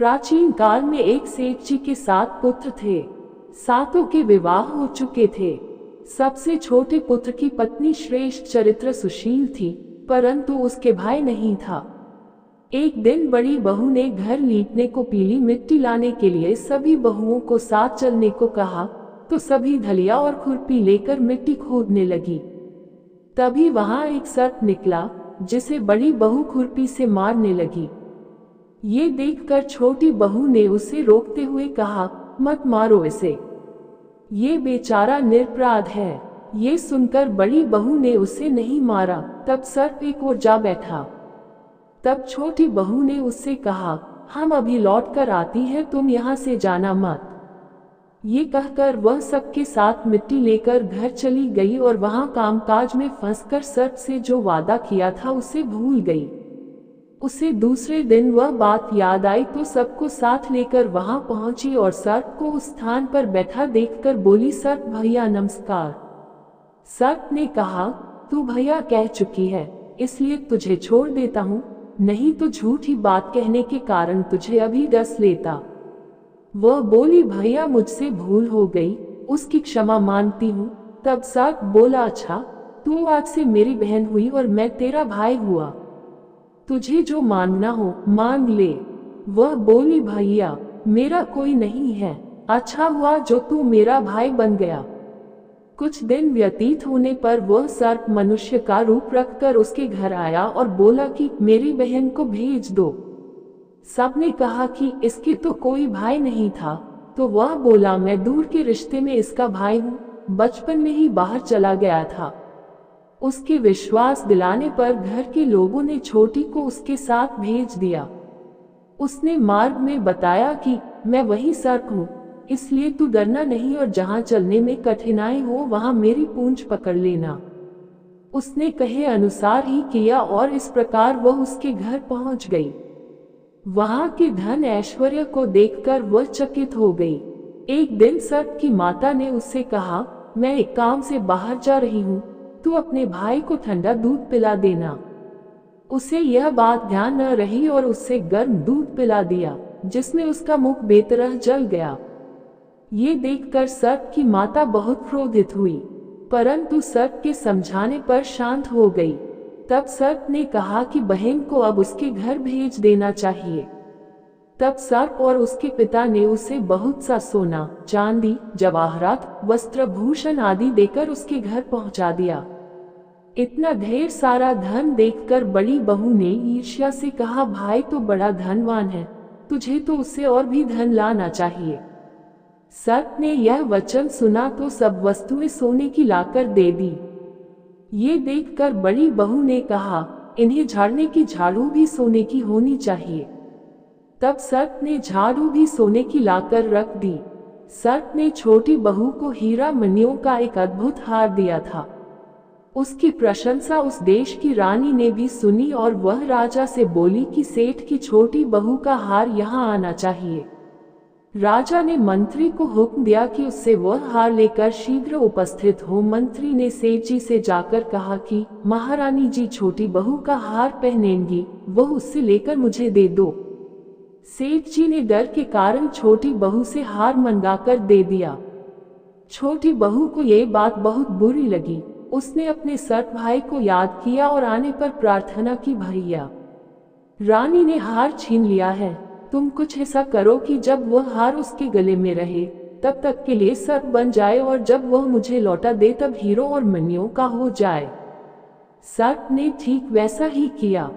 प्राचीन काल में एक सेठ जी के 7 पुत्र थे। सातों के विवाह हो चुके थे। सबसे छोटे पुत्र की पत्नी श्रेष्ठ चरित्र सुशील थी, परंतु उसके भाई नहीं था। एक दिन बड़ी बहू ने घर लीपने को पीली मिट्टी लाने के लिए सभी बहुओं को साथ चलने को कहा, तो सभी धलिया और खुरपी लेकर मिट्टी खोदने लगी। तभी वहां एक सर्प निकला, जिसे बड़ी बहू खुरपी से मारने लगी। ये देखकर छोटी बहू ने उसे रोकते हुए कहा, मत मारो इसे, ये बेचारा निरपराध है। ये सुनकर बड़ी बहू ने उसे नहीं मारा। तब सर्प एक ओर जा बैठा। तब छोटी बहू ने उससे कहा, हम अभी लौट कर आती हैं, तुम यहाँ से जाना मत। ये कहकर वह सबके साथ मिट्टी लेकर घर चली गई और वहां कामकाज में फंसकर सर्प से जो वादा किया था उसे भूल गई। उसे दूसरे दिन वह बात याद आई तो सबको साथ लेकर वहां पहुंची और सर्प को उस स्थान पर बैठा देखकर बोली, सर्प भैया नमस्कार। सर्प ने कहा, तू भैया कह चुकी है, इसलिए तुझे छोड़ देता हूँ, नहीं तो झूठी बात कहने के कारण तुझे अभी डस लेता। वह बोली, भैया मुझसे भूल हो गई, उसकी क्षमा मांगती हूँ। तब सर्प बोला, अच्छा, तू आज से मेरी बहन हुई और मैं तेरा भाई हुआ, तुझे जो मांगना हो मांग ले। वह बोली, भैया मेरा कोई नहीं है, अच्छा हुआ जो तू मेरा भाई बन गया। कुछ दिन व्यतीत होने पर वह सर्प मनुष्य का रूप रखकर उसके घर आया और बोला कि मेरी बहन को भेज दो। सबने कहा कि इसके तो कोई भाई नहीं था, तो वह बोला, मैं दूर के रिश्ते में इसका भाई हूँ, बचपन में ही बाहर चला गया था। उसके विश्वास दिलाने पर घर के लोगों ने छोटी को उसके साथ भेज दिया। उसने मार्ग में बताया कि मैं वही सर्प हूँ, इसलिए तू डरना नहीं और जहाँ चलने में कठिनाई हो वहाँ मेरी पूंछ पकड़ लेना। उसने कहे अनुसार ही किया और इस प्रकार वह उसके घर पहुँच गई। वहाँ के धन ऐश्वर्य को देखकर वह चकित हो गई। एक दिन सर्प की माता ने उससे कहा, मैं एक काम से बाहर जा रही हूँ, तू अपने भाई को ठंडा दूध पिला देना। उसे यह बात ध्यान न रही और उससे गर्म दूध पिला दिया, जिसमें उसका मुख बेतरह जल गया। ये देखकर सर्प की माता बहुत क्रोधित हुई, परंतु सर्प के समझाने पर शांत हो गई। तब सर्प ने कहा कि बहन को अब उसके घर भेज देना चाहिए। तब सर्प और उसके पिता ने उसे बहुत सा सोना, चांदी, जवाहरात, वस्त्र भूषण आदि देकर उसके घर पहुंचा दिया। इतना ढेर सारा धन देखकर बड़ी बहू ने ईर्ष्या से कहा, भाई तो बड़ा धनवान है, तुझे तो उससे और भी धन लाना चाहिए। सर्प ने यह वचन सुना तो सब वस्तुएं सोने की लाकर दे दी। ये देखकर बड़ी बहू ने कहा, इन्हें झाड़ने की झाड़ू भी सोने की होनी चाहिए। तब सर्प ने झाड़ू भी सोने की लाकर रख दी। सर्प ने छोटी बहू को हीरा मणियों का एक अद्भुत हार दिया था। उसकी प्रशंसा उस देश की रानी ने भी सुनी और वह राजा से बोली कि सेठ की छोटी बहू का हार यहाँ आना चाहिए। राजा ने मंत्री को हुक्म दिया कि उससे वह हार लेकर शीघ्र उपस्थित हो। मंत्री ने सेठ जी से जाकर कहा कि महारानी जी छोटी बहू का हार पहनेंगी, वह उससे लेकर मुझे दे दो। सेठ जी ने डर के कारण छोटी बहू से हार मंगाकर दे दिया। छोटी बहू को ये बात बहुत बुरी लगी। उसने अपने सर्प भाई को याद किया और आने पर प्रार्थना की, भैया रानी ने हार छीन लिया है, तुम कुछ ऐसा करो कि जब वह हार उसके गले में रहे तब तक के लिए सर्प बन जाए और जब वह मुझे लौटा दे तब हीरो और मणियों का हो जाए। सर्प ने ठीक वैसा ही किया।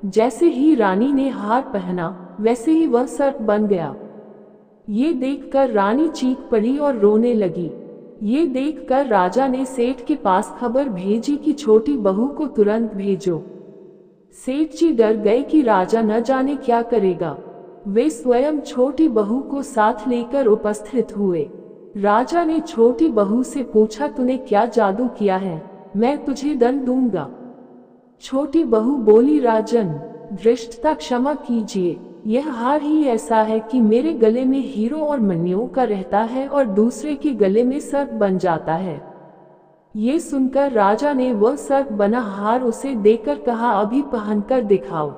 जैसे ही रानी ने हार पहना वैसे ही वह सर्प बन गया। ये देखकर रानी चीख पड़ी और रोने लगी। ये देखकर राजा ने सेठ के पास खबर भेजी कि छोटी बहू को तुरंत भेजो। सेठ जी डर गए कि राजा न जाने क्या करेगा। वे स्वयं छोटी बहू को साथ लेकर उपस्थित हुए। राजा ने छोटी बहू से पूछा, तूने क्या जादू किया है, मैं तुझे दंड दूंगा। छोटी बहू बोली, राजन धृष्टता क्षमा कीजिए, यह हार ही ऐसा है कि मेरे गले में हीरो और मणियों का रहता है और दूसरे के गले में सर्प बन जाता है। ये सुनकर राजा ने वह सर्प बना हार उसे देकर कहा, अभी पहनकर दिखाओ।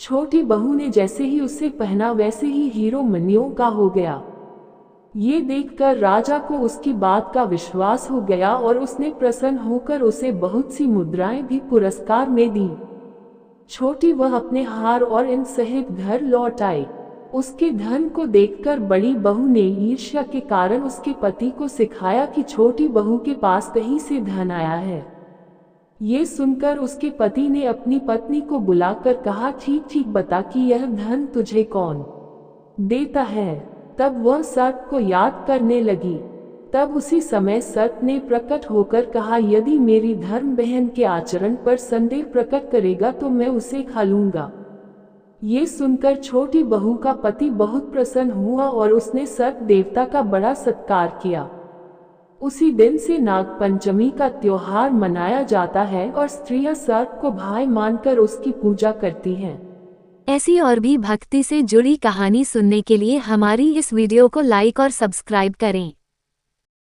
छोटी बहू ने जैसे ही उसे पहना वैसे ही हीरो मनियों का हो गया। ये देखकर राजा को उसकी बात का विश्वास हो गया और उसने प्रसन्न होकर उसे बहुत सी मुद्राएं भी पुरस्कार में दी। छोटी वह अपने हार और इन सहित घर लौट आई। उसके धन को देखकर बड़ी बहू ने ईर्ष्या के कारण उसके पति को सिखाया कि छोटी बहू के पास कहीं से धन आया है। ये सुनकर उसके पति ने अपनी पत्नी को बुलाकर कहा, ठीक ठीक बता कि यह धन तुझे कौन देता है। तब वह सर्प को याद करने लगी। तब उसी समय सर्प ने प्रकट होकर कहा, यदि मेरी धर्म बहन के आचरण पर संदेह प्रकट करेगा तो मैं उसे खा लूंगा। ये सुनकर छोटी बहू का पति बहुत प्रसन्न हुआ और उसने सर्प देवता का बड़ा सत्कार किया। उसी दिन से नाग पंचमी का त्योहार मनाया जाता है और स्त्रियां सर्प को भाई मानकर उसकी पूजा करती हैं। ऐसी और भी भक्ति से जुड़ी कहानी सुनने के लिए हमारी इस वीडियो को लाइक और सब्सक्राइब करें।